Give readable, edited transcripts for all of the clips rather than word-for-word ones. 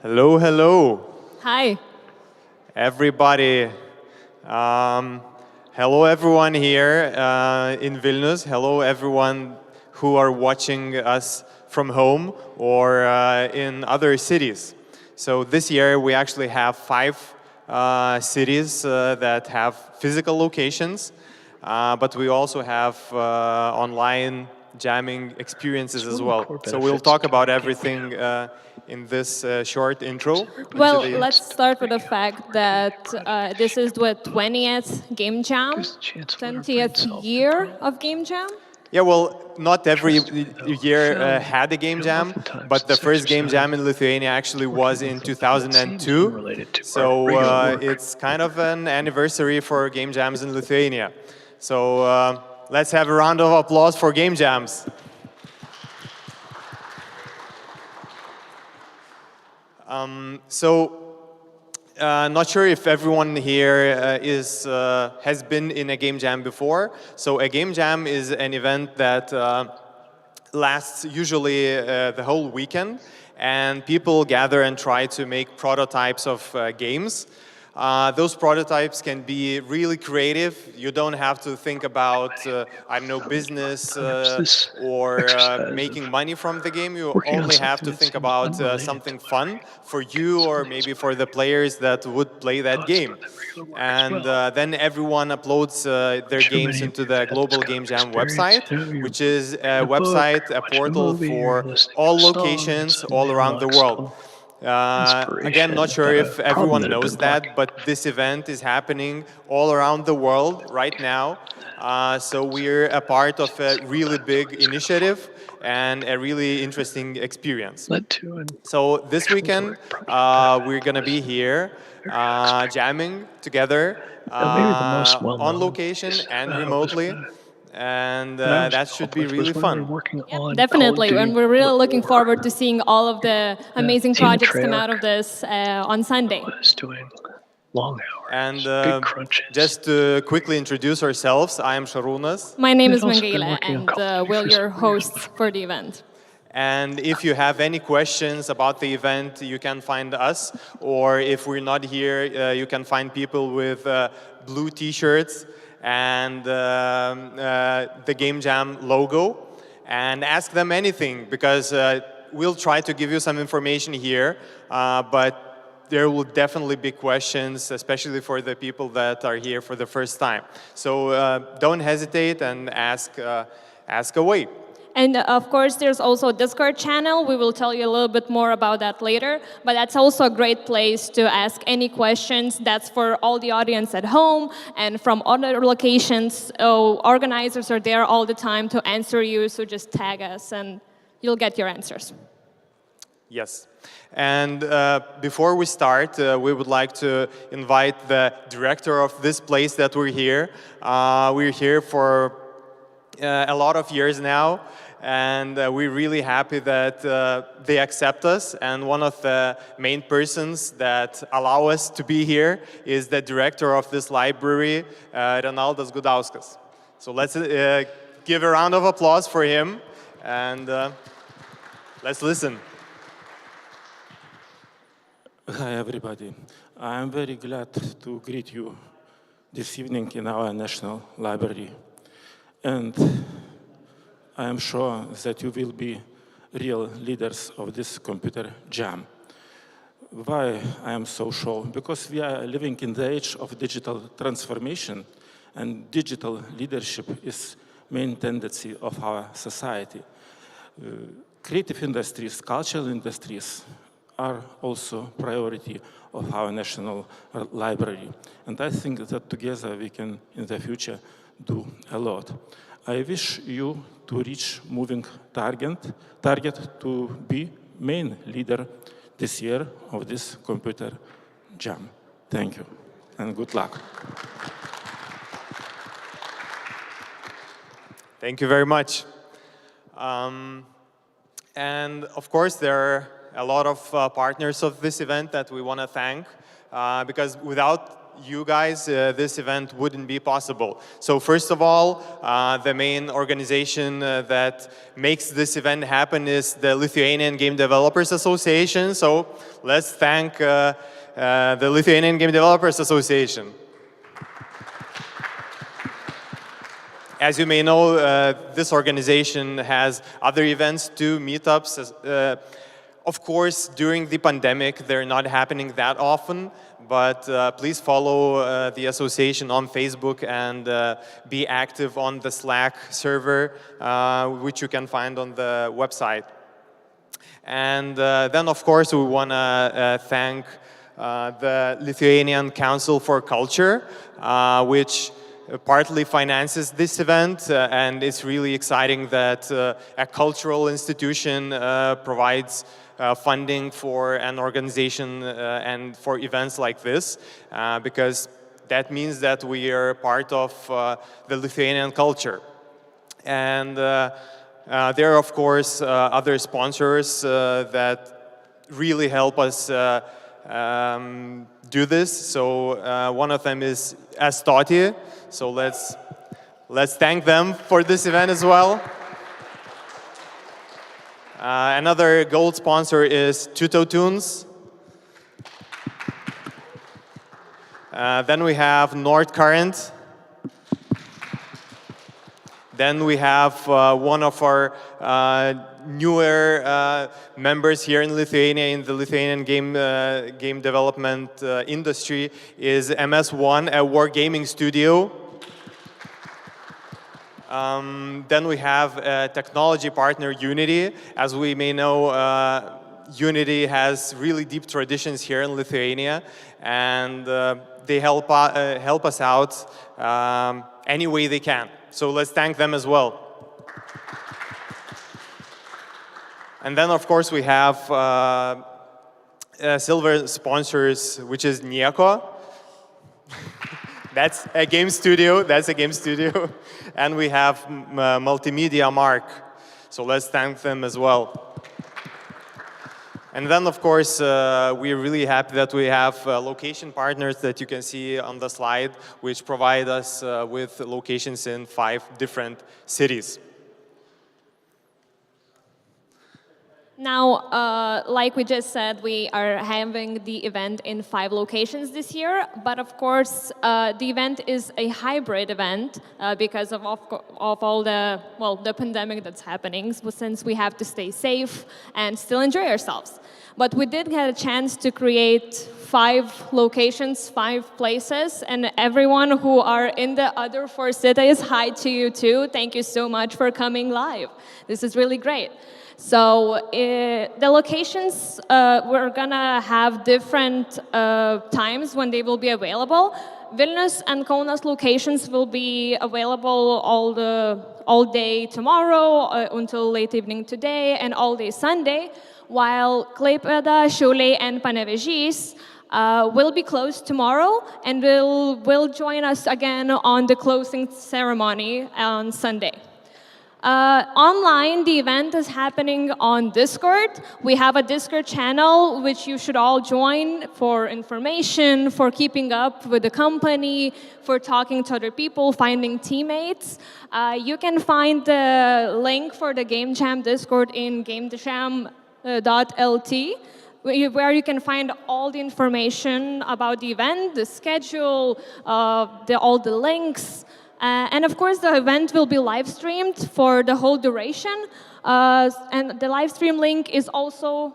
Hello, hello, Hi. everybody. Hello, everyone here in Vilnius. Hello, everyone who are watching us from home or in other cities. So this year we actually have 5 cities that have physical locations, but we also have online jamming experiences as well. So we'll talk about everything in this short intro. Well, let's start with the fact that this is the 20th Game Jam, 20th year of Game Jam. Yeah, well, not every year had a game jam, but the first game jam in Lithuania actually was in 2002. So it's kind of an anniversary for game jams in Lithuania. So let's have a round of applause for game jams. Not sure if everyone here has been in a game jam before. So a game jam is an event that lasts usually the whole weekend, and people gather and try to make prototypes of games. Those prototypes can be really creative. You don't have to think about, I don't know, business or making money from the game. You only have to think about something fun for you or maybe for the players that would play that game. And then everyone uploads their games into the Global Game Jam website, which is a website, a portal for all locations all around the world. Again, not sure if everyone knows that, but this event is happening all around the world right now. So we're a part of a really big initiative and a really interesting experience. So this weekend, we're going to be here jamming together on location and remotely. And that should be really fun. Definitely, and we're really looking forward to seeing all of the amazing projects come out of this on Sunday. And just to quickly introduce ourselves, I am Šarūnas. My name is Mangaila, and we're your hosts for the event. And if you have any questions about the event, you can find us. Or if we're not here, you can find people with blue T-shirts and the Game Jam logo, and ask them anything, because we'll try to give you some information here, but there will definitely be questions, especially for the people that are here for the first time. So don't hesitate and ask away. And of course, there's also a Discord channel. We will tell you a little bit more about that later. But that's also a great place to ask any questions. That's for all the audience at home and from other locations. So organizers are there all the time to answer you. So just tag us and you'll get your answers. Yes. And before we start, we would like to invite the director of this place that we're here. We're here for a lot of years now. And we're really happy that they accept us. And one of the main persons that allow us to be here is the director of this library, Renaldas Gudauskas. So let's give a round of applause for him, and let's listen. Hi, everybody. I'm very glad to greet you this evening in our National Library. And I am sure that you will be real leaders of this computer jam. Why I am so sure? Because we are living in the age of digital transformation, and digital leadership is main tendency of our society. Creative industries, cultural industries are also priority of our National Library. And I think that together we can, in the future, do a lot. I wish you to reach moving target to be main leader this year of this computer jam. Thank you, and good luck. Thank you very much. And of course, there are a lot of partners of this event that we want to thank, because without you guys, this event wouldn't be possible. So first of all, the main organization that makes this event happen is the Lithuanian Game Developers Association. So let's thank the Lithuanian Game Developers Association. As you may know, this organization has other events too, meetups. Of course, during the pandemic, they're not happening that often, but please follow the association on Facebook and be active on the Slack server, which you can find on the website. And then, of course, we want to thank the Lithuanian Council for Culture, which partly finances this event, and it's really exciting that a cultural institution provides funding for an organization and for events like this, because that means that we are part of the Lithuanian culture. And there are, of course, other sponsors that really help us do this. So one of them is Atidarymas. So let's thank them for this event as well. Another gold sponsor is Tunes. Then we have North Current. Then we have one of our newer members here in Lithuania, in the Lithuanian game development industry, is MS1, a wargaming studio. Then we have a technology partner, Unity. As we may know, Unity has really deep traditions here in Lithuania, and they help us out any way they can. So let's thank them as well. And then, of course, we have silver sponsors, which is Nieko. That's a game studio. And we have Multimedia Mark. So let's thank them as well. And then, of course, we're really happy that we have location partners that you can see on the slide, which provide us with locations in 5 different cities. Now, like we just said, we are having the event in 5 locations this year, but of course, the event is a hybrid event because of all the pandemic that's happening, since we have to stay safe and still enjoy ourselves. But we did get a chance to create 5 locations, 5 places, and everyone who are in the other 4 cities, hi to you too. Thank you so much for coming live. This is really great. So the locations, we're gonna have different times when they will be available. Vilnius and Kaunas locations will be available all day tomorrow until late evening today and all day Sunday, while Klaipėda, Šiauliai, and Panevėžys will be closed tomorrow and will join us again on the closing ceremony on Sunday. Online, the event is happening on Discord. We have a Discord channel which you should all join for information, for keeping up with the company, for talking to other people, finding teammates. You can find the link for the Game Jam Discord in gamejam.lt, where you can find all the information about the event, the schedule, all the links. And of course, the event will be live streamed for the whole duration. And the live stream link is also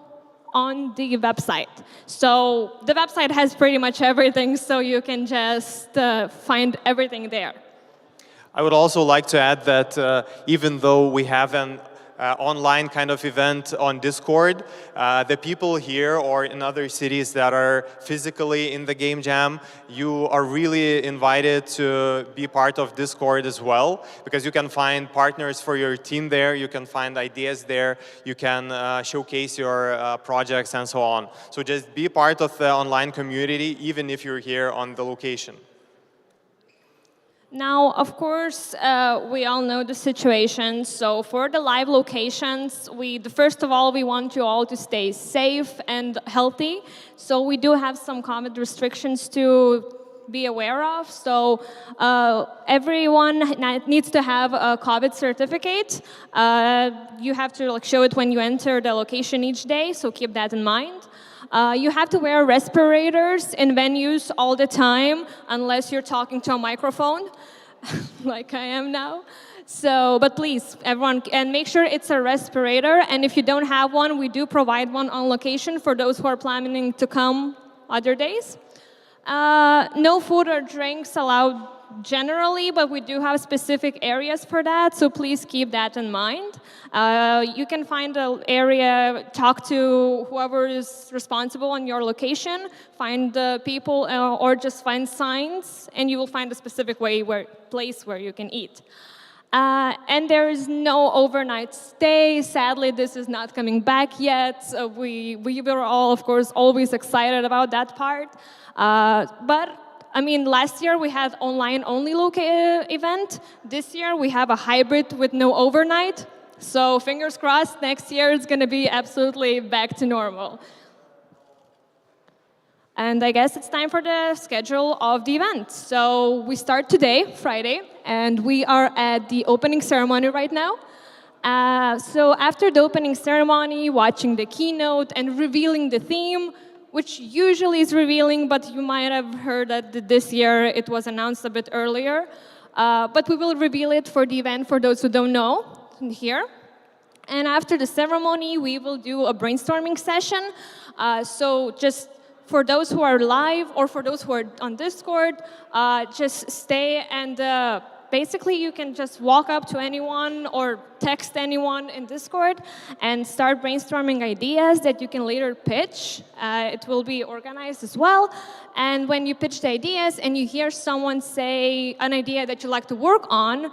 on the website. So the website has pretty much everything, so you can just find everything there. I would also like to add that even though we have an online kind of event on Discord, the people here or in other cities that are physically in the Game Jam, you are really invited to be part of Discord as well, because you can find partners for your team there, you can find ideas there, you can showcase your projects and so on. So just be part of the online community, even if you're here on the location. Now, of course, we all know the situation. So for the live locations, first of all, we want you all to stay safe and healthy. So we do have some COVID restrictions to be aware of. So everyone needs to have a COVID certificate. You have to show it when you enter the location each day, so keep that in mind. You have to wear respirators in venues all the time, unless you're talking to a microphone, like I am now. So, but please, everyone, and make sure it's a respirator. And if you don't have one, we do provide one on location for those who are planning to come other days. No food or drinks allowed generally, but we do have specific areas for that, so please keep that in mind. You can find an area, talk to whoever is responsible on your location, find the people, or just find signs, and you will find a specific place where you can eat. And there is no overnight stay. Sadly, this is not coming back yet. We were all, of course, always excited about that part. But I mean, last year we had online-only event. This year we have a hybrid with no overnight. So fingers crossed, next year it's going to be absolutely back to normal. And I guess it's time for the schedule of the event. So we start today, Friday, and we are at the opening ceremony right now. So after the opening ceremony, watching the keynote and revealing the theme, which usually is revealing, but you might have heard that this year it was announced a bit earlier. But we will reveal it for the event for those who don't know here. And after the ceremony, we will do a brainstorming session. So just for those who are live or for those who are on Discord, just stay and basically you can just walk up to anyone or text anyone in Discord and start brainstorming ideas that you can later pitch. It will be organized as well. And when you pitch the ideas and you hear someone say an idea that you'd like to work on,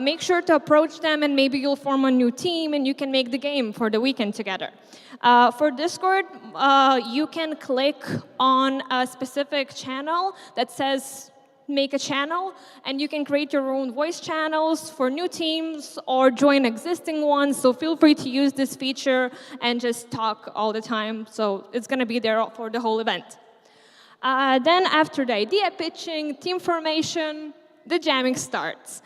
make sure to approach them and maybe you'll form a new team and you can make the game for the weekend together. For Discord, you can click on a specific channel that says make a channel, and you can create your own voice channels for new teams or join existing ones. So feel free to use this feature and just talk all the time. So it's going to be there for the whole event. Then after the idea pitching, team formation, the jamming starts.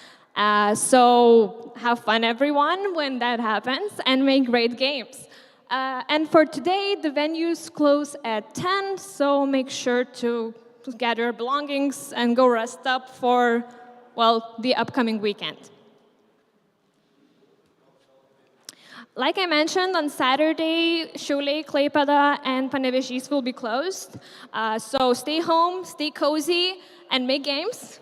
So have fun, everyone, when that happens, and make great games. And for today, the venues close at 10, so make sure to gather your belongings and go rest up for, well, the upcoming weekend. Like I mentioned, on Saturday, Šiauliai, Klaipėda, and Panevėžys will be closed. So stay home, stay cozy, and make games.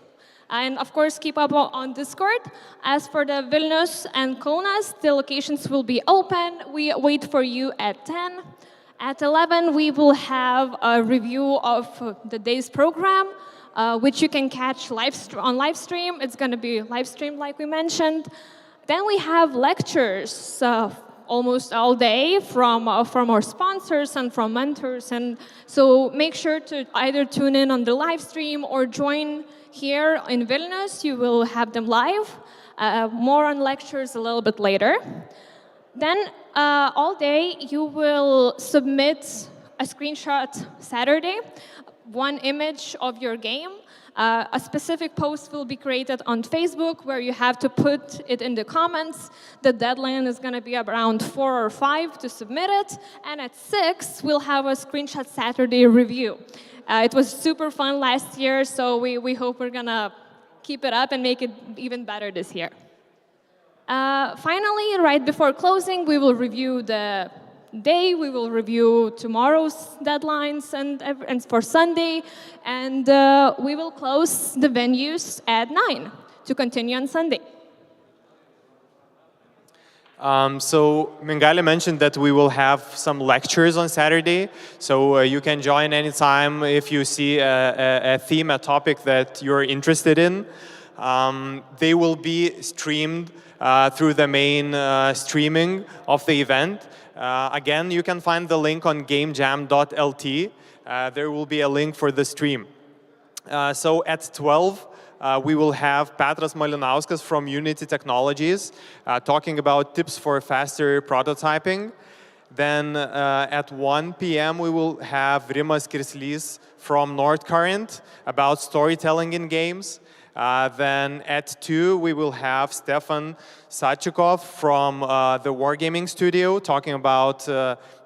And of course, keep up on Discord. As for the Vilnius and Kaunas, the locations will be open. We wait for you at 10. At 11, we will have a review of the day's program, which you can catch on live stream. It's going to be live streamed, like we mentioned. Then we have lectures almost all day from our sponsors and from mentors. And so make sure to either tune in on the live stream or join here in Vilnius. You will have them live. More on lectures a little bit later. Then all day you will submit a screenshot Saturday, one image of your game. A specific post will be created on Facebook where you have to put it in the comments. The deadline is going to be around 4 or 5 to submit it. And at 6, we'll have a Screenshot Saturday review. It was super fun last year, so we hope we're going to keep it up and make it even better this year. Finally, right before closing, we will review the day, we will review tomorrow's deadlines and for Sunday, and we will close the venues at 9 to continue on Sunday. So Mingali mentioned that we will have some lectures on Saturday, so you can join anytime if you see a theme, a topic that you're interested in. They will be streamed through the main streaming of the event. Again, you can find the link on gamejam.lt. There will be a link for the stream. So at 12, we will have Petras Malinauskas from Unity Technologies talking about tips for faster prototyping. Then at 1 p.m. we will have Rimas Kirslys from North Current about storytelling in games. Then at 2 we will have Stefan Sachikov from the Wargaming Studio talking about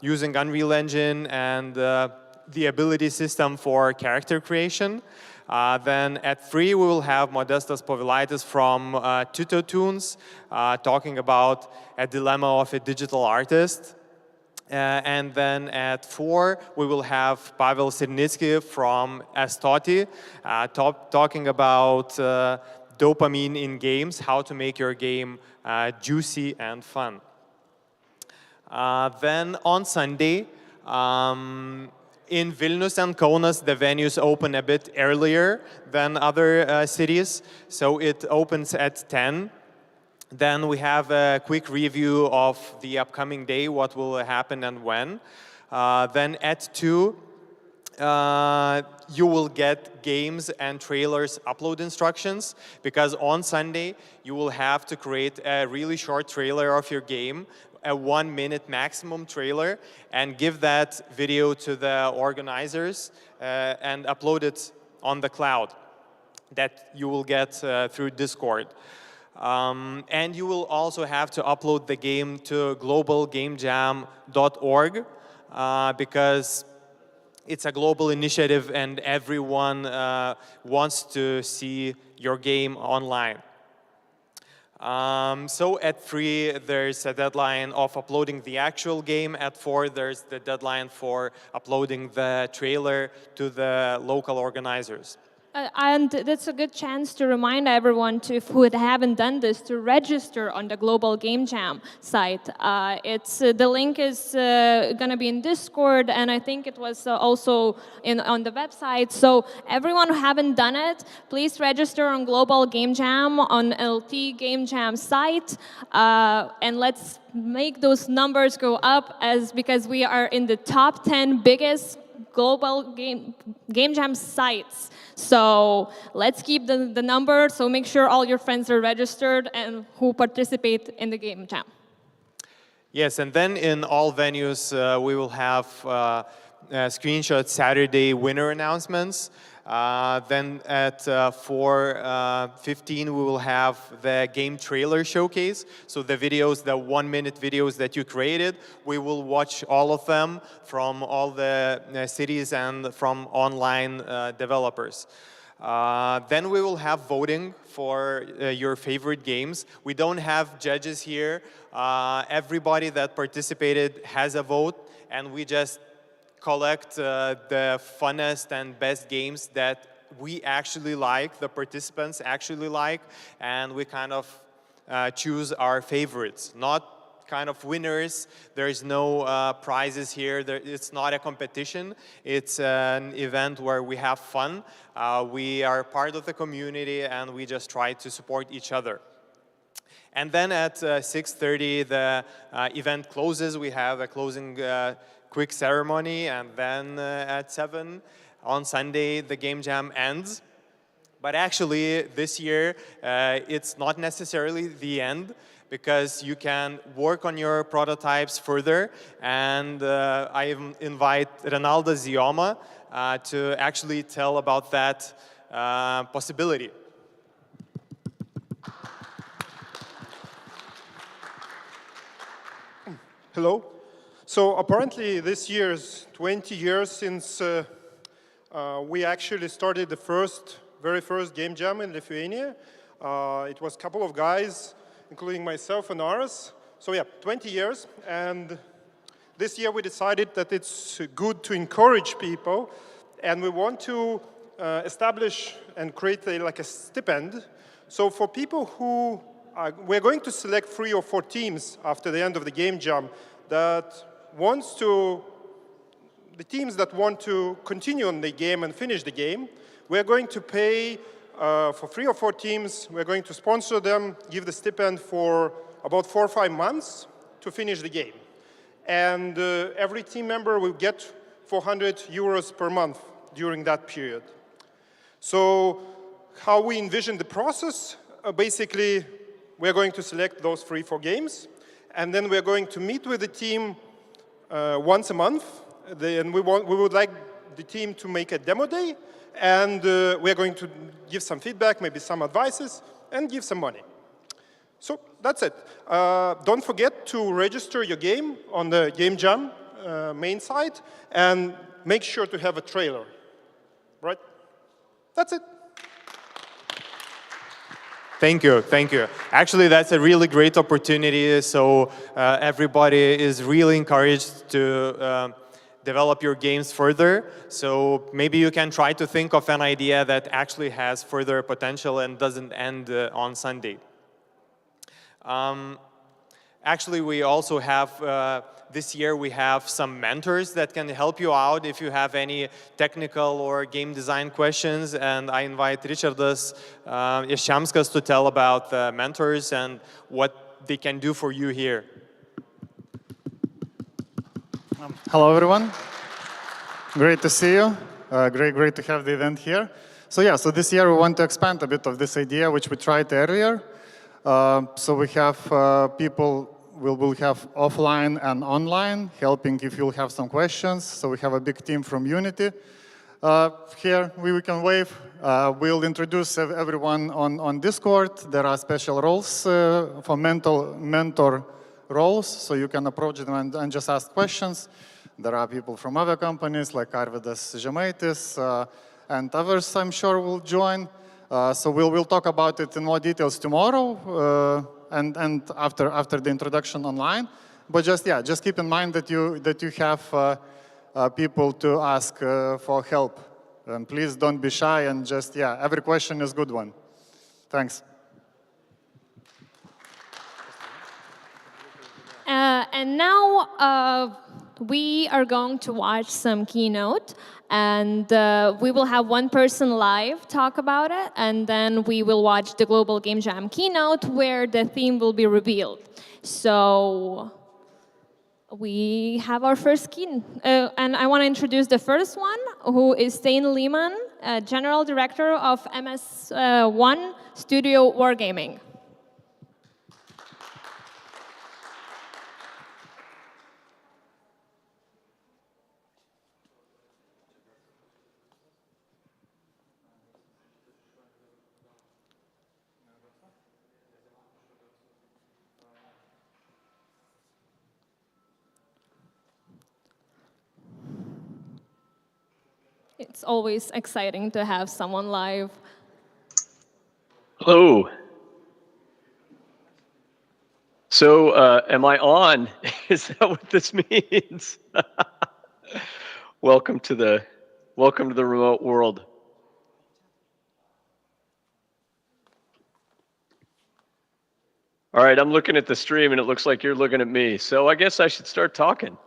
using Unreal Engine and the ability system for character creation. Then at 3 we will have Modestas Povilaitis from Tuto Tunes talking about a dilemma of a digital artist. And then at 4 we will have Pavel Sirnitsky from Estoti talking about dopamine in games, how to make your game juicy and fun. Then on Sunday, in Vilnius and Kaunas, the venues open a bit earlier than other cities, so it opens at 10. Then we have a quick review of the upcoming day, what will happen and when. Then at 2, you will get games and trailers upload instructions, because on Sunday you will have to create a really short trailer of your game, a 1-minute maximum trailer, and give that video to the organizers and upload it on the cloud that you will get through Discord. And you will also have to upload the game to globalgamejam.org because it's a global initiative and everyone wants to see your game online. So at 3, there's a deadline of uploading the actual game. At 4, there's the deadline for uploading the trailer to the local organizers. And that's a good chance to remind everyone who haven't done this to register on the Global Game Jam site. The link is going to be in Discord, and I think it was also on the website. So everyone who haven't done it, please register on Global Game Jam on LT Game Jam site, and let's make those numbers go up because we are in the top 10 biggest global game jam sites. So let's keep the number, so make sure all your friends are registered and who participate in the game jam. Yes, and then in all venues we will have screenshot Saturday winner announcements. Then at 4:15 we will have the game trailer showcase. So the videos, the 1-minute videos that you created, we will watch all of them from all the cities and from online developers. Then we will have voting for your favorite games. We don't have judges here. Everybody that participated has a vote, and we just collect the funnest and best games that we actually like, the participants actually like, and we kind of choose our favorites, not kind of winners. There's no prizes here. It's not a competition. It's an event where we have fun. We are part of the community, and we just try to support each other. And then at 6:30, the event closes. We have a closing quick ceremony, and then at 7 on Sunday the game jam ends. But actually this year it's not necessarily the end, because you can work on your prototypes further, and I invite Renaldas Zioma to actually tell about that possibility. Hello. So apparently this year is 20 years since we actually started the very first game jam in Lithuania. It was a couple of guys, including myself and Aras. So yeah, 20 years. And this year we decided that it's good to encourage people, and we want to establish and create like a stipend. So for people who we're going to select 3 or 4 teams after the end of the game jam that the teams that want to continue on the game and finish the game. We're going to pay for 3 or 4 teams. We're going to sponsor them, give the stipend for about 4 or 5 months to finish the game. And every team member will get 400 euros per month during that period. So how we envision the process, basically, we're going to select those 3-4 games, and then we're going to meet with the team once a month. And we would like the team to make a demo day, and we are going to give some feedback, maybe some advices, and give some money. So that's it. Don't forget to register your game on the Game Jam main site, and make sure to have a trailer. Right? That's it. Thank you, thank you. Actually, that's a really great opportunity, so everybody is really encouraged to develop your games further. So maybe you can try to think of an idea that actually has further potential and doesn't end on Sunday. Actually, we also have, this year we have some mentors that can help you out if you have any technical or game design questions, and I invite Ričardas Jaščemskas to tell about the mentors and what they can do for you here. Hello, everyone. Great to see you. Great to have the event here. So yeah, so this year we want to expand a bit of this idea, which we tried earlier. So we have people, we'll have offline and online, helping if you'll have some questions. So we have a big team from Unity. Here we can wave. We'll introduce everyone on Discord. There are special roles for mentor roles, so you can approach them and just ask questions. There are people from other companies like Arvydas Žemaitis and others, I'm sure, will join. So we'll talk about it in more details tomorrow and after the introduction online. But just keep in mind that you have people to ask for help. And please don't be shy, and just, every question is a good one. Thanks. And now we are going to watch some Keynote, and we will have one person live talk about it, and then we will watch the Global Game Jam Keynote where the theme will be revealed. So we have our first keynote, and I want to introduce the first one, who is Stijn Lehman, General Director of MS1 Studio Wargaming. It's always exciting to have someone live. Hello. So, am I on? Is that what this means? Welcome to the remote world. All right, I'm looking at the stream and it looks like you're looking at me. So I guess I should start talking.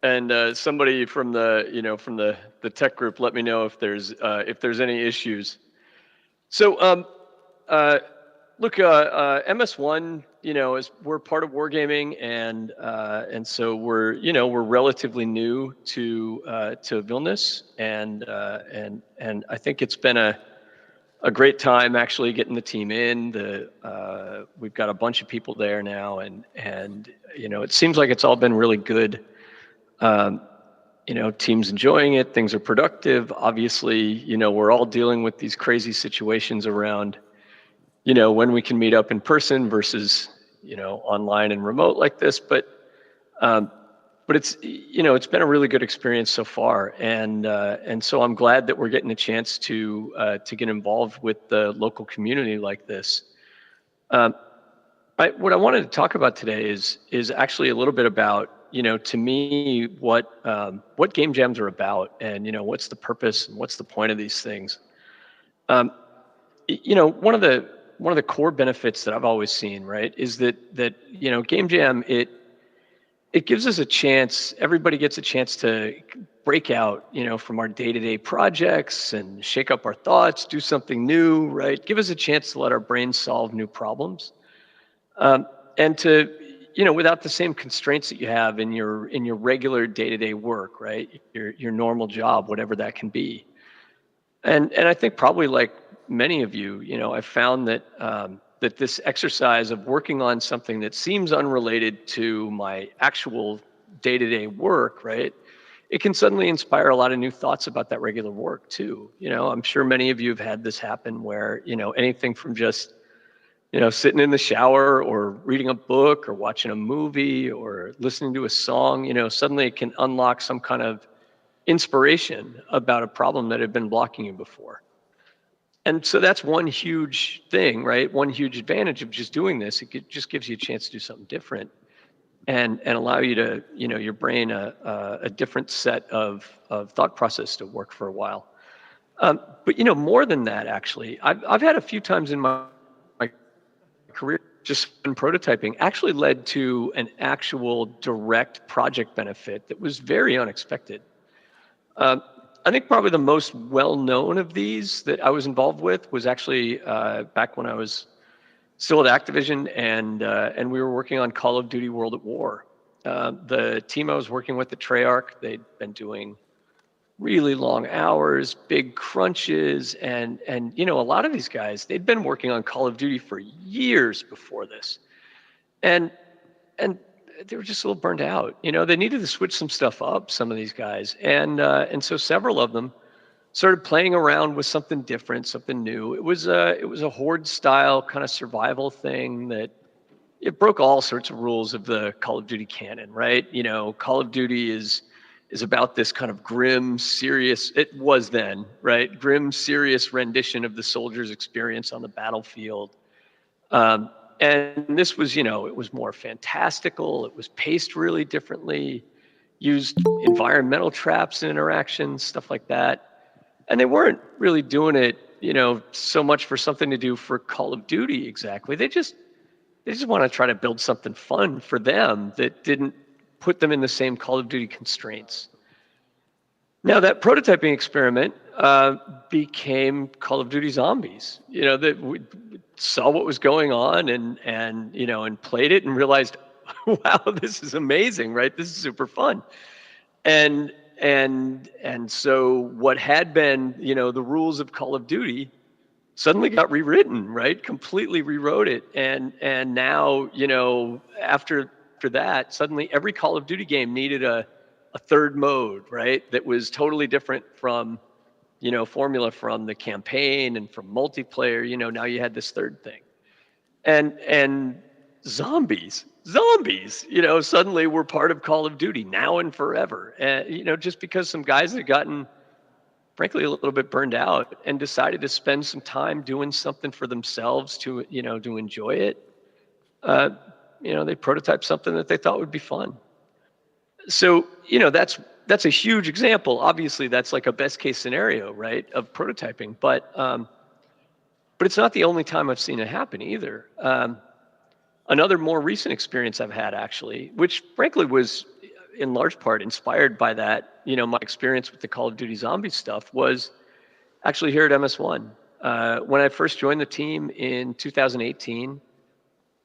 And somebody from the tech group, let me know if there's any issues. So look, MS1, we're part of Wargaming, and so we're relatively new to Vilnius, and I think it's been a great time actually getting the team in. We've got a bunch of people there now, and it seems like it's all been really good. Team's enjoying it, things are productive. Obviously, we're all dealing with these crazy situations around, when we can meet up in person versus, online and remote like this. But it's, it's been a really good experience so far. And so I'm glad that we're getting a chance to get involved with the local community like this. What I wanted to talk about today is actually a little bit about, to me, what game jams are about, and what's the purpose and what's the point of these things. One of the core benefits that I've always seen, right, is that game jam, it gives us a chance. Everybody gets a chance to break out, from our day-to-day projects and shake up our thoughts, do something new, right? Give us a chance to let our brains solve new problems, and to without the same constraints that you have in your regular day-to-day work, right? Your normal job, whatever that can be. And I think probably like many of you, I've found that that this exercise of working on something that seems unrelated to my actual day-to-day work, right? It can suddenly inspire a lot of new thoughts about that regular work too. I'm sure many of you have had this happen where, anything from just, sitting in the shower or reading a book or watching a movie or listening to a song, suddenly it can unlock some kind of inspiration about a problem that had been blocking you before. And so that's one huge thing, right? One huge advantage of just doing this. It just gives you a chance to do something different and allow you to, your brain a different set of thought process to work for a while. But more than that, actually, I've had a few times in my career just in prototyping actually led to an actual direct project benefit that was very unexpected. I think probably the most well-known of these that I was involved with was actually back when I was still at Activision, and we were working on Call of Duty World at War. The team I was working with, the Treyarch, they'd been doing really long hours, big crunches, and a lot of these guys, they'd been working on Call of Duty for years before this, and they were just a little burned out. They needed to switch some stuff up, some of these guys. And so several of them started playing around with something different, something new. It was a horde style kind of survival thing that it broke all sorts of rules of the Call of Duty canon, right? Call of Duty is about this kind of grim, serious, it was then, right? Grim, serious rendition of the soldier's experience on the battlefield. And this was, it was more fantastical. It was paced really differently, used environmental traps and interactions, stuff like that. And they weren't really doing it, so much for something to do for Call of Duty exactly. They just want to try to build something fun for them that didn't put them in the same Call of Duty constraints. Now that prototyping experiment became Call of Duty Zombies. That we saw what was going on and played it and realized, wow, this is amazing, right? This is super fun. And so what had been, the rules of Call of Duty suddenly got rewritten, right? Completely rewrote it. And now, after that, suddenly every Call of Duty game needed a third mode, right? That was totally different from, formula from the campaign and from multiplayer. Now you had this third thing. And zombies, suddenly were part of Call of Duty now and forever. And, just because some guys had gotten, frankly, a little bit burned out and decided to spend some time doing something for themselves to, to enjoy it. They prototyped something that they thought would be fun. So, that's a huge example. Obviously, that's like a best case scenario, right, of prototyping. But it's not the only time I've seen it happen either. Another more recent experience I've had, actually, which frankly was in large part inspired by that, my experience with the Call of Duty Zombies stuff, was actually here at MS1. When I first joined the team in 2018,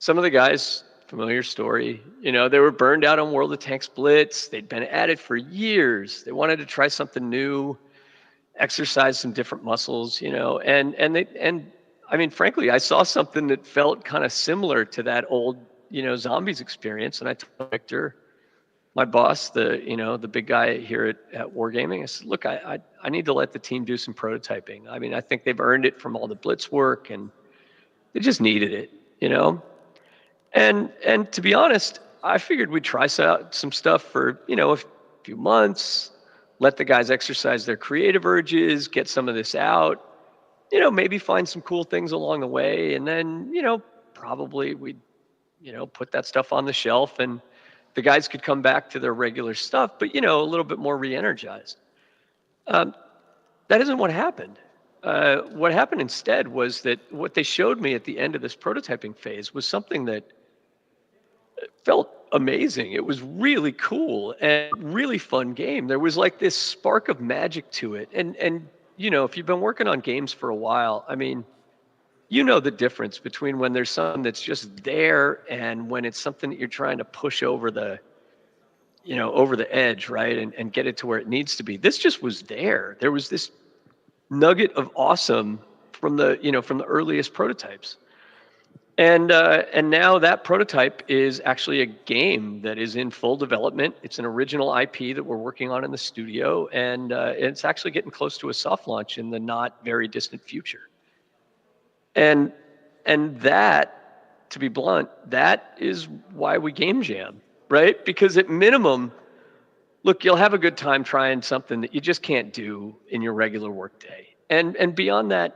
some of the guys, familiar story, they were burned out on World of Tanks Blitz. They'd been at it for years. They wanted to try something new, exercise some different muscles, and I mean, frankly, I saw something that felt kind of similar to that old, Zombies experience. And I told Victor, my boss, the big guy here at Wargaming, I said, look, I need to let the team do some prototyping. I mean, I think they've earned it from all the Blitz work and they just needed it, And to be honest, I figured we'd try some stuff for, a few months, let the guys exercise their creative urges, get some of this out, maybe find some cool things along the way. And then, probably we'd, put that stuff on the shelf and the guys could come back to their regular stuff, but, a little bit more re-energized. That isn't what happened. What happened instead was that what they showed me at the end of this prototyping phase was something that felt amazing. It was really cool and really fun game. There was like this spark of magic to it. And if you've been working on games for a while, I mean, the difference between when there's something that's just there and when it's something that you're trying to push over the edge, right? And get it to where it needs to be. This just was there. There was this nugget of awesome from the earliest prototypes. And now that prototype is actually a game that is in full development. It's an original IP that we're working on in the studio, and it's actually getting close to a soft launch in the not very distant future. And that, to be blunt, that is why we game jam, right? Because at minimum, look, you'll have a good time trying something that you just can't do in your regular workday. And beyond that,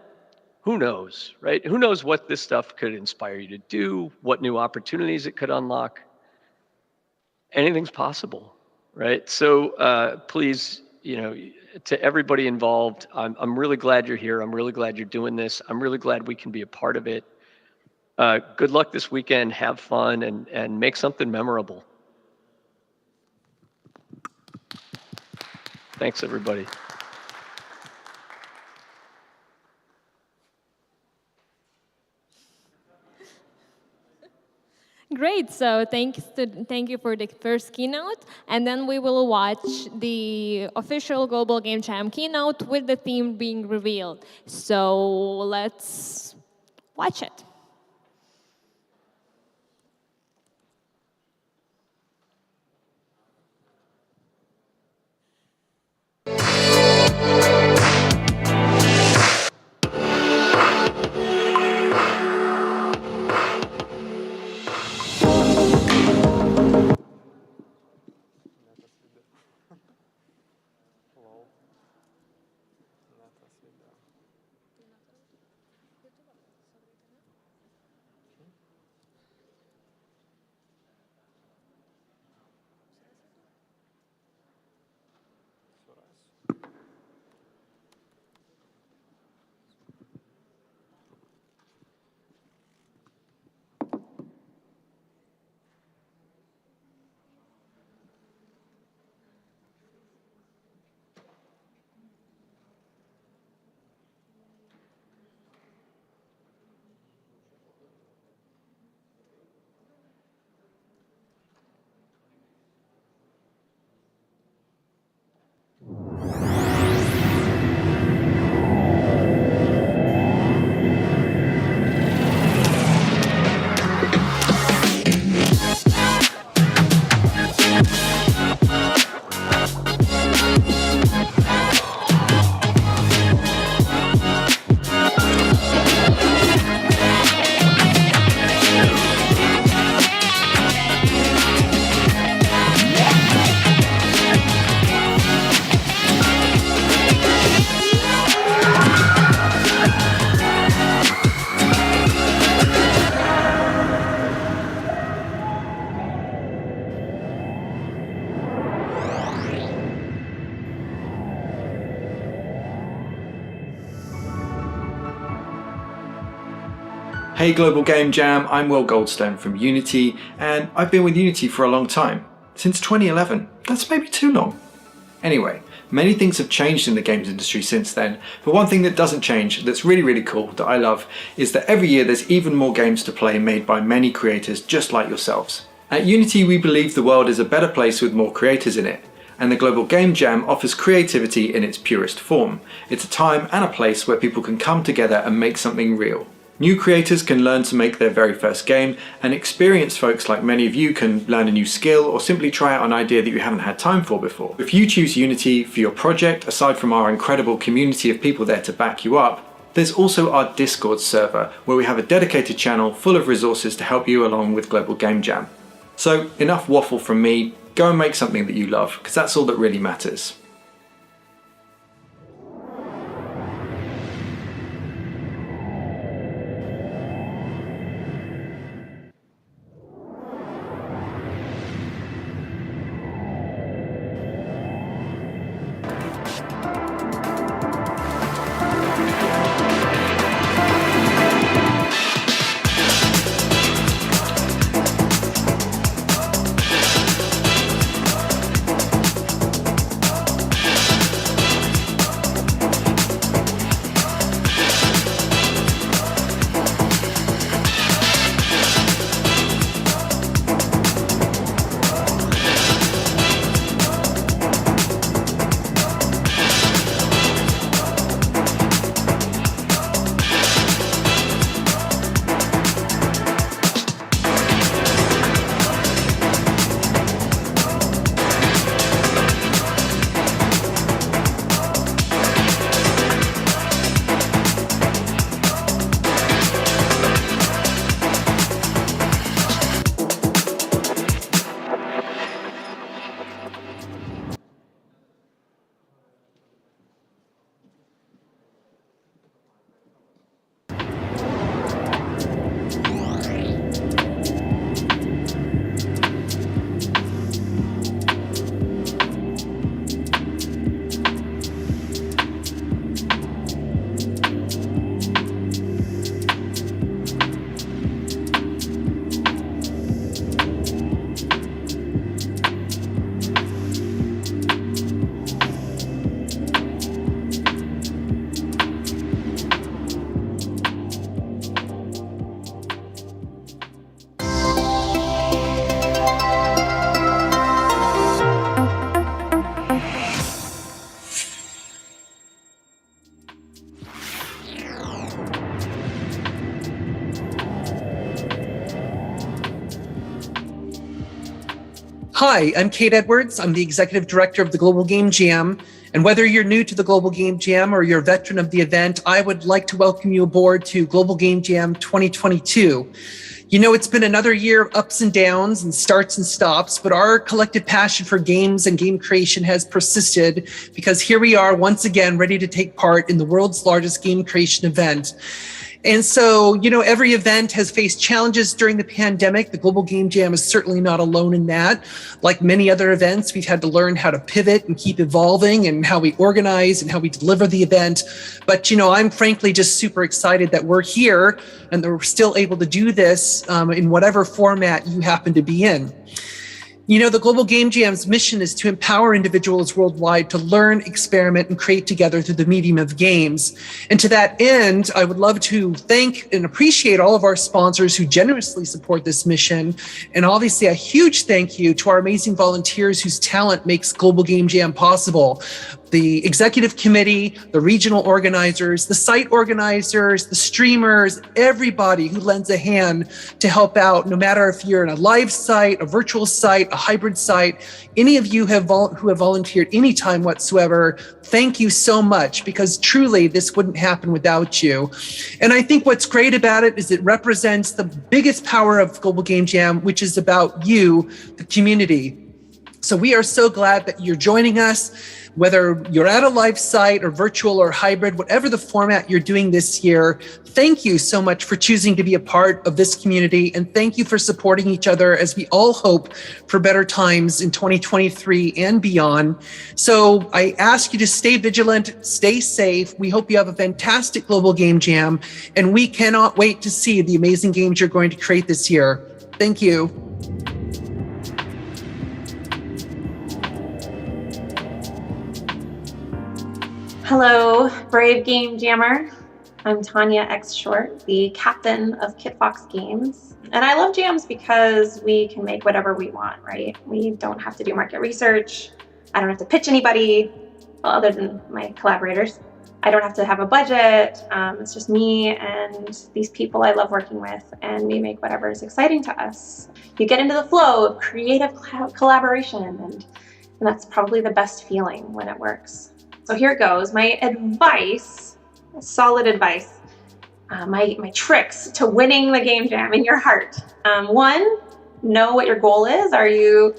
who knows, right? Who knows what this stuff could inspire you to do, what new opportunities it could unlock. Anything's possible, right? So please, to everybody involved, I'm really glad you're here. I'm really glad you're doing this. I'm really glad we can be a part of it. Good luck this weekend. Have fun and make something memorable. Thanks, everybody. Great, so thank you for the first keynote, and then we will watch the official Global Game Jam keynote with the theme being revealed. So let's watch it. Hey Global Game Jam, I'm Will Goldstone from Unity, and I've been with Unity for a long time. Since 2011. That's maybe too long. Anyway, many things have changed in the games industry since then, but one thing that doesn't change, that's really, really cool, that I love, is that every year there's even more games to play made by many creators just like yourselves. At Unity, we believe the world is a better place with more creators in it, and the Global Game Jam offers creativity in its purest form. It's a time and a place where people can come together and make something real. New creators can learn to make their very first game, and experienced folks like many of you can learn a new skill or simply try out an idea that you haven't had time for before. If you choose Unity for your project, aside from our incredible community of people there to back you up, there's also our Discord server, where we have a dedicated channel full of resources to help you along with Global Game Jam. So enough waffle from me, go and make something that you love, because that's all that really matters. Hi, I'm Kate Edwards. I'm the Executive Director of the Global Game Jam. And whether you're new to the Global Game Jam or you're a veteran of the event, I would like to welcome you aboard to Global Game Jam 2022. You know, it's been another year of ups and downs and starts and stops, but our collective passion for games and game creation has persisted because here we are once again ready to take part in the world's largest game creation event. And so, you know, every event has faced challenges during the pandemic. The Global Game Jam is certainly not alone in that. Like many other events, we've had to learn how to pivot and keep evolving and how we organize and how we deliver the event. But, you know, I'm frankly just super excited that we're here and that we're still able to do this in whatever format you happen to be in. You know, the Global Game Jam's mission is to empower individuals worldwide to learn, experiment, and create together through the medium of games. And to that end, I would love to thank and appreciate all of our sponsors who generously support this mission. And obviously a huge thank you to our amazing volunteers whose talent makes Global Game Jam possible. The executive committee, the regional organizers, the site organizers, the streamers, everybody who lends a hand to help out, no matter if you're in a live site, a virtual site, a hybrid site, any of you who have volunteered any time whatsoever, thank you so much, because truly this wouldn't happen without you. And I think what's great about it is it represents the biggest power of Global Game Jam, which is about you, the community. So we are so glad that you're joining us. Whether you're at a live site or virtual or hybrid, whatever the format you're doing this year, thank you so much for choosing to be a part of this community. And thank you for supporting each other as we all hope for better times in 2023 and beyond. So I ask you to stay vigilant, stay safe. We hope you have a fantastic Global Game Jam, and we cannot wait to see the amazing games you're going to create this year. Thank you. Hello, brave game jammer. I'm Tanya X Short, the captain of Kitfox Games. And I love jams because we can make whatever we want, right? We don't have to do market research. I don't have to pitch anybody, well, other than my collaborators. I don't have to have a budget. It's just me and these people I love working with, and we make whatever is exciting to us. You get into the flow of creative collaboration, and that's probably the best feeling when it works. So here it goes. My advice, solid advice, my tricks to winning the game jam in your heart. One, know what your goal is. Are you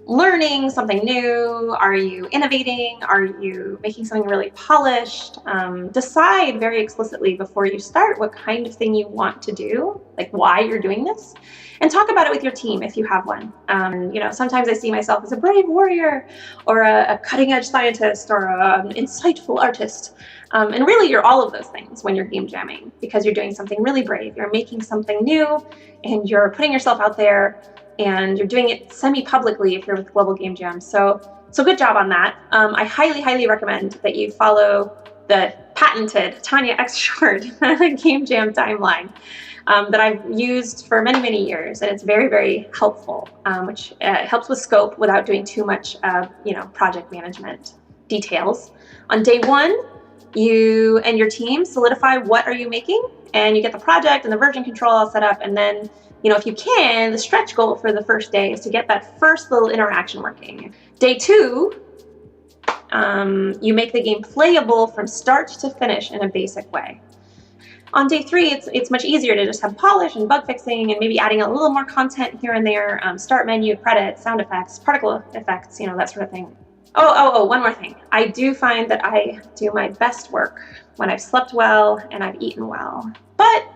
learning something new? Are you innovating? Are you making something really polished? Decide very explicitly before you start what kind of thing you want to do, like why you're doing this. And talk about it with your team if you have one. You know, sometimes I see myself as a brave warrior or a cutting-edge scientist or an insightful artist. And really, you're all of those things when you're game jamming, because you're doing something really brave. You're making something new, and you're putting yourself out there, and you're doing it semi-publicly if you're with Global Game Jam. So good job on that. I highly, highly recommend that you follow the patented Tanya X Short Game Jam timeline. That I've used for many, many years, and it's very, very helpful, which helps with scope without doing too much project management details. On day one, you and your team solidify what are you making, and you get the project and the version control all set up, and then, you know, if you can, the stretch goal for the first day is to get that first little interaction working. Day two, you make the game playable from start to finish in a basic way. On day three, it's much easier to just have polish and bug fixing and maybe adding a little more content here and there, start menu, credits, sound effects, particle effects, you know, that sort of thing. Oh, one more thing. I do find that I do my best work when I've slept well and I've eaten well. But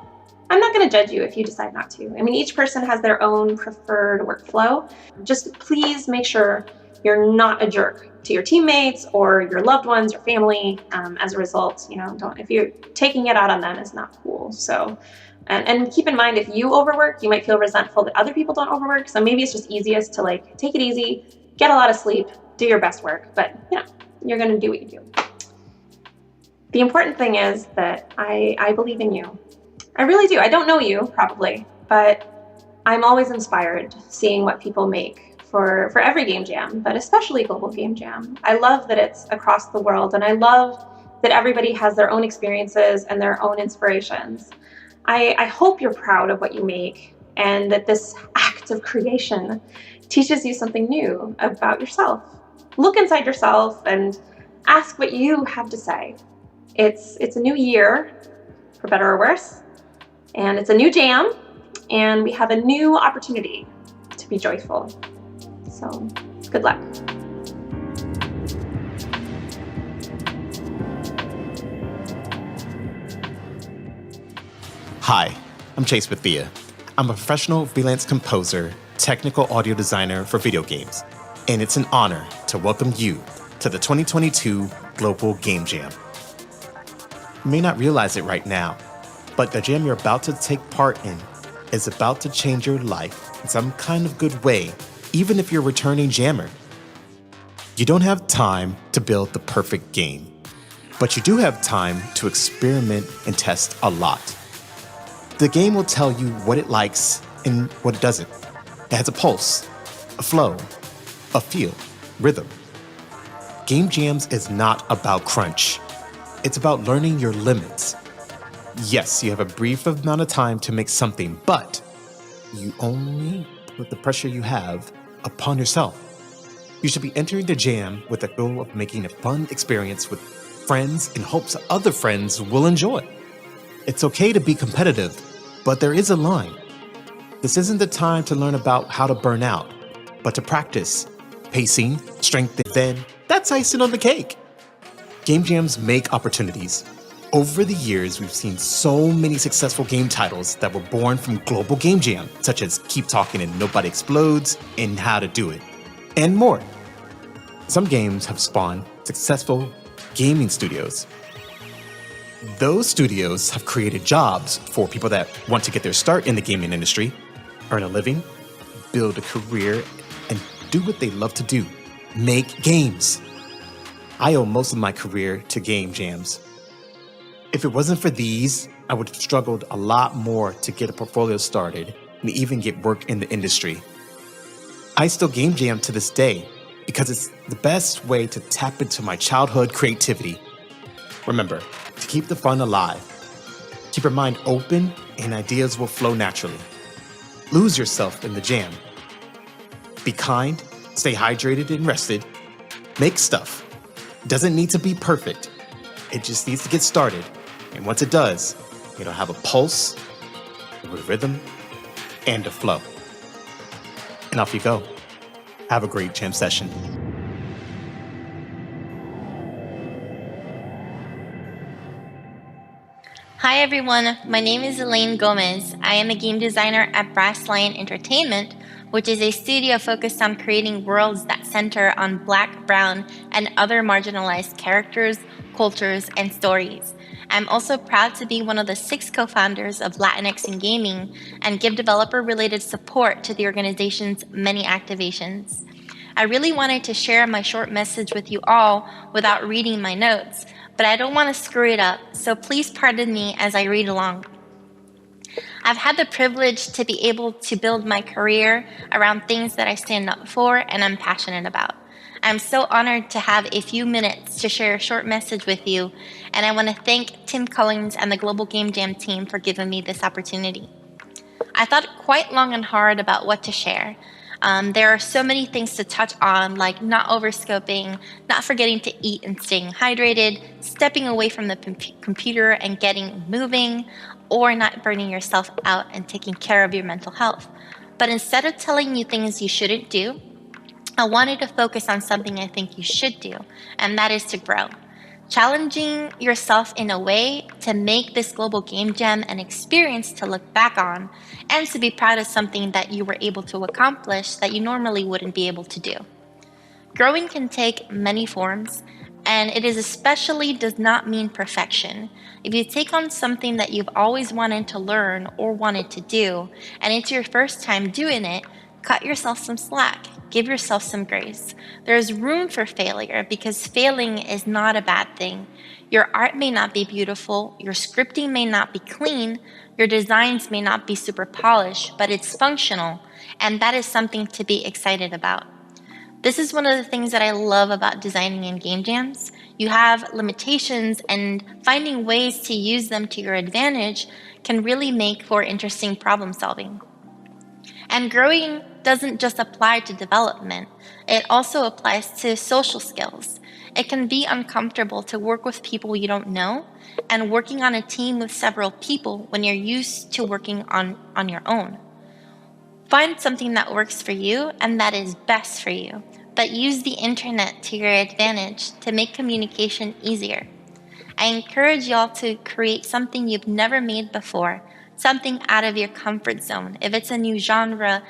I'm not going to judge you if you decide not to. I mean, each person has their own preferred workflow. Just please make sure you're not a jerk to your teammates or your loved ones or family. As a result, you know, if you're taking it out on them is not cool. So, and keep in mind, if you overwork, you might feel resentful that other people don't overwork. So maybe it's just easiest to like take it easy, get a lot of sleep, do your best work, but you know, you're going to do what you do. The important thing is that I believe in you. I really do. I don't know you probably, but I'm always inspired seeing what people make for every game jam, but especially Global Game Jam. I love that it's across the world, and I love that everybody has their own experiences and their own inspirations. I hope you're proud of what you make, and that this act of creation teaches you something new about yourself. Look inside yourself and ask what you have to say. It's a new year, for better or worse, and it's a new jam, and we have a new opportunity to be joyful. So, good luck. Hi, I'm Chase Bethia. I'm a professional freelance composer, technical audio designer for video games, and it's an honor to welcome you to the 2022 Global Game Jam. You may not realize it right now, but the jam you're about to take part in is about to change your life in some kind of good way, even if you're a returning jammer. You don't have time to build the perfect game, but you do have time to experiment and test a lot. The game will tell you what it likes and what it doesn't. It has a pulse, a flow, a feel, rhythm. Game jams is not about crunch. It's about learning your limits. Yes, you have a brief amount of time to make something, but you only put the pressure you have upon yourself. You should be entering the jam with the goal of making a fun experience with friends in hopes other friends will enjoy. It's okay to be competitive, but there is a line. This isn't the time to learn about how to burn out, but to practice pacing, strength, and then that's icing on the cake. Game jams make opportunities. Over the years, we've seen so many successful game titles that were born from Global Game Jam, such as Keep Talking and Nobody Explodes, and How to Do It, and more. Some games have spawned successful gaming studios. Those studios have created jobs for people that want to get their start in the gaming industry, earn a living, build a career, and do what they love to do, make games. I owe most of my career to game jams. If it wasn't for these, I would have struggled a lot more to get a portfolio started and even get work in the industry. I still game jam to this day because it's the best way to tap into my childhood creativity. Remember, to keep the fun alive, keep your mind open and ideas will flow naturally. Lose yourself in the jam. Be kind, stay hydrated and rested. Make stuff. It doesn't need to be perfect. It just needs to get started. And once it does, it'll have a pulse, a rhythm, and a flow. And off you go. Have a great jam session. Hi everyone, my name is Elaine Gomez. I am a game designer at Brass Lion Entertainment, which is a studio focused on creating worlds that center on Black, brown, and other marginalized characters, cultures, and stories. I'm also proud to be one of the 6 co-founders of Latinx in Gaming and give developer-related support to the organization's many activations. I really wanted to share my short message with you all without reading my notes, but I don't want to screw it up, so please pardon me as I read along. I've had the privilege to be able to build my career around things that I stand up for and I'm passionate about. I'm so honored to have a few minutes to share a short message with you, and I want to thank Tim Collins and the Global Game Jam team for giving me this opportunity. I thought quite long and hard about what to share. There are so many things to touch on, like not overscoping, not forgetting to eat and staying hydrated, stepping away from the computer and getting moving, or not burning yourself out and taking care of your mental health. But instead of telling you things you shouldn't do, I wanted to focus on something I think you should do, and that is to grow. Challenging yourself in a way to make this Global Game Jam an experience to look back on and to be proud of something that you were able to accomplish that you normally wouldn't be able to do. Growing can take many forms, and it is especially does not mean perfection. If you take on something that you've always wanted to learn or wanted to do, and it's your first time doing it, cut yourself some slack. Give yourself some grace. There's room for failure because failing is not a bad thing. Your art may not be beautiful, your scripting may not be clean, your designs may not be super polished, but it's functional, and that is something to be excited about. This is one of the things that I love about designing in game jams. You have limitations, and finding ways to use them to your advantage can really make for interesting problem solving. And growing doesn't just apply to development, it also applies to social skills. It can be uncomfortable to work with people you don't know, and working on a team with several people when you're used to working on your own. Find something that works for you and that is best for you, but use the internet to your advantage to make communication easier. I encourage y'all to create something you've never made before, something out of your comfort zone. If it's a new genre,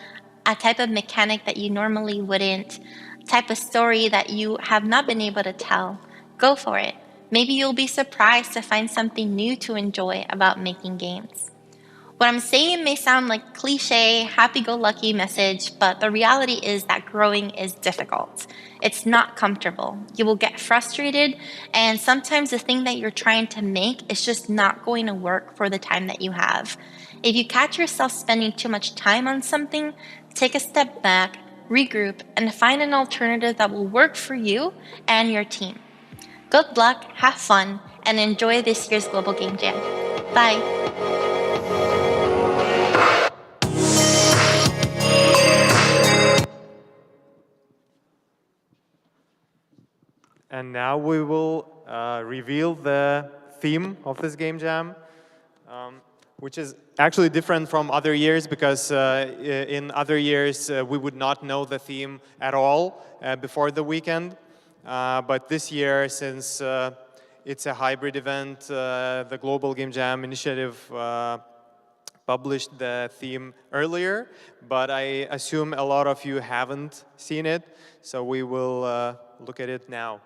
a type of mechanic that you normally wouldn't, type of story that you have not been able to tell, go for it. Maybe you'll be surprised to find something new to enjoy about making games. What I'm saying may sound like cliche, happy-go-lucky message, but the reality is that growing is difficult. It's not comfortable. You will get frustrated, and sometimes the thing that you're trying to make is just not going to work for the time that you have. If you catch yourself spending too much time on something, take a step back, regroup, and find an alternative that will work for you and your team. Good luck, have fun, and enjoy this year's Global Game Jam. Bye. And now we will reveal the theme of this game jam, which is actually different from other years because in other years we would not know the theme at all before the weekend. But this year, since it's a hybrid event, the Global Game Jam Initiative published the theme earlier, but I assume a lot of you haven't seen it, so we will look at it now.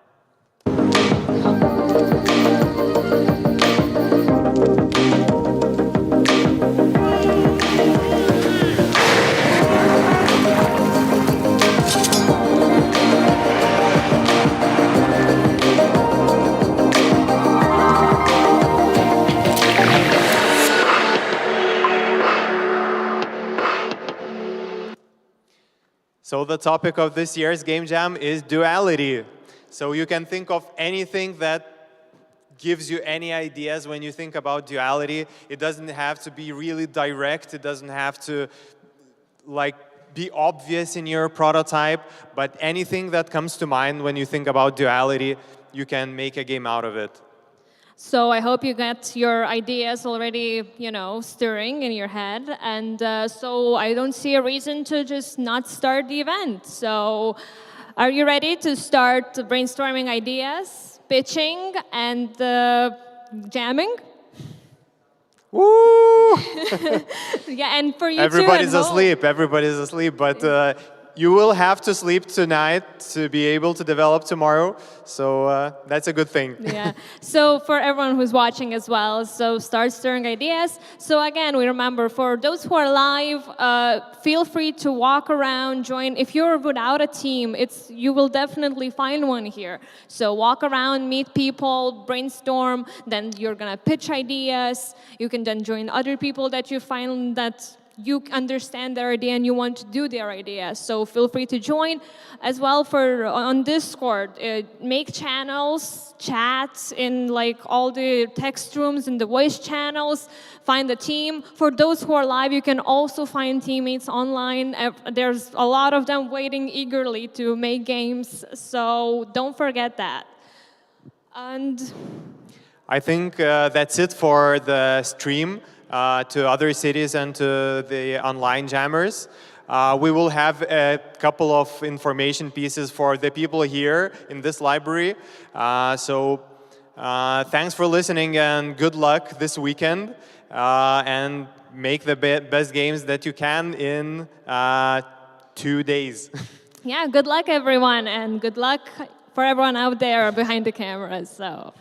So the topic of this year's Game Jam is duality. So you can think of anything that gives you any ideas when you think about duality. It doesn't have to be really direct. It doesn't have to be obvious in your prototype. But anything that comes to mind when you think about duality, you can make a game out of it. So I hope you get your ideas already, stirring in your head. And so I don't see a reason to just not start the event. So are you ready to start brainstorming ideas, pitching, and jamming? Woo! Yeah, and for you Everybody's too at home. Everybody's asleep, but you will have to sleep tonight to be able to develop tomorrow. So that's a good thing. Yeah. So for everyone who's watching as well, so start stirring ideas. So again, we remember for those who are live, feel free to walk around, join. If you're without a team, you will definitely find one here. So walk around, meet people, brainstorm. Then you're gonna pitch ideas. You can then join other people that you find that you understand their idea and you want to do their idea. So feel free to join. As well on Discord, make channels, chats in all the text rooms and the voice channels. Find a team. For those who are live, you can also find teammates online. There's a lot of them waiting eagerly to make games. So don't forget that. And I think that's it for the stream. To other cities and to the online jammers. We will have a couple of information pieces for the people here in this library. So thanks for listening and good luck this weekend. And make the best games that you can in 2 days. Yeah, good luck everyone, and good luck for everyone out there behind the cameras. So.